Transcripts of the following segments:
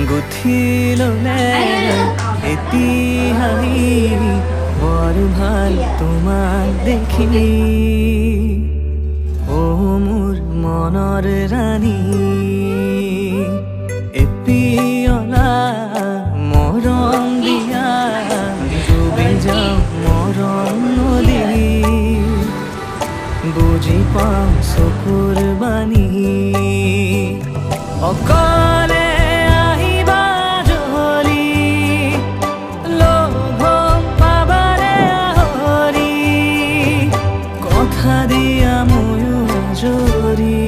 গুঠি ললে এতিয়াই বৰ ভাল তোমাক দেখি ও মোৰ মনৰ ৰাণী এপিয়লা মৰম দিয়া ডুবি যাওঁ মৰম নদী বুজি পাওঁ চকুৰ বাণী অকলে দিয়া ময়ো জৰি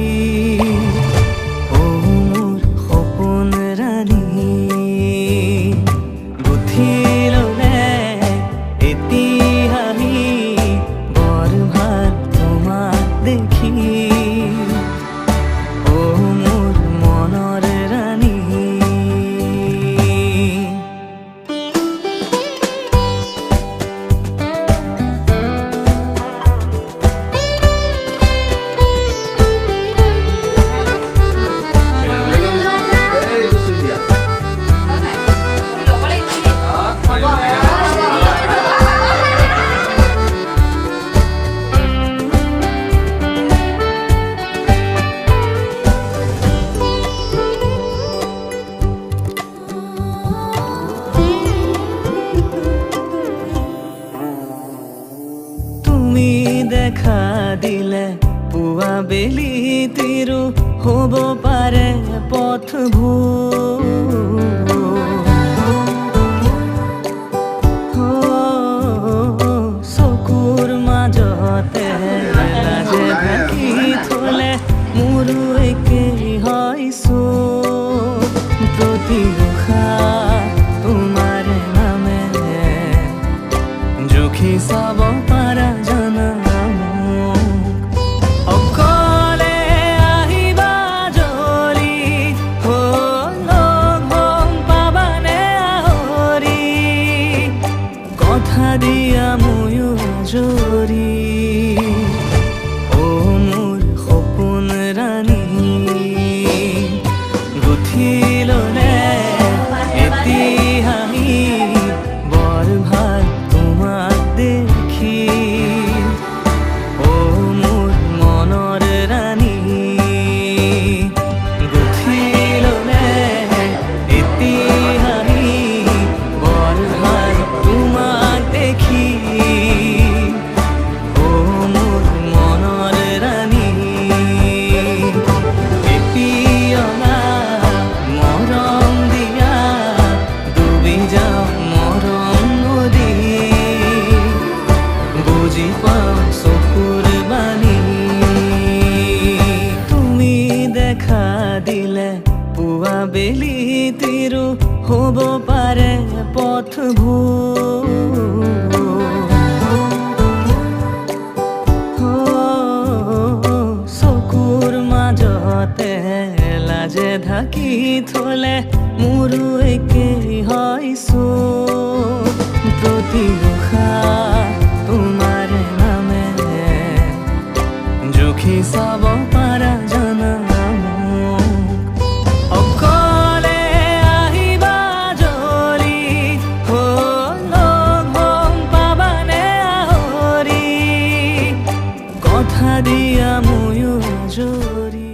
ও মোৰ সপোন ৰাণী গুঠি ললে এতিয়াই বৰ ভাল তোমাক দেখি ও মোৰ মনৰ ৰাণী দেখা দিলে পুৱা বেলি তিৰো হ'ব পাৰে পথবোৰ চকুৰ মাজতে লাজে ঢাকি থলে মোৰো একেই হৈছো প্ৰতি উশাহ তোমাৰ নামে জুখি চাব পাৰা জানা দিয়া ময়ো জৰি ও মোৰ সপোন ৰাণী গুঠি ললে এতিয়াই বৰ ভাল তোমাক দেখি ও মোৰ মনৰ ৰাণী গুঠি ললে এতিয়াই বৰ ভাল তোমাক দেখি ও মোৰ মনৰ ৰাণী এপিয়লা মৰম দিয়া ডুবি যাওঁ মৰম নদী বুজি পাওঁ চকুৰ বাণী তুমি দেখা দিলে পুৱা বেলি তিৰো হ'ব পাৰে পথবোৰ চকুৰ মাজতে লাজে ঢাকি থলে মোৰো একেই হৈছো প্ৰতি উশাহ তোমাৰ নামে জুখি চাব পাৰা জানা দিয়া ময়ো জৰি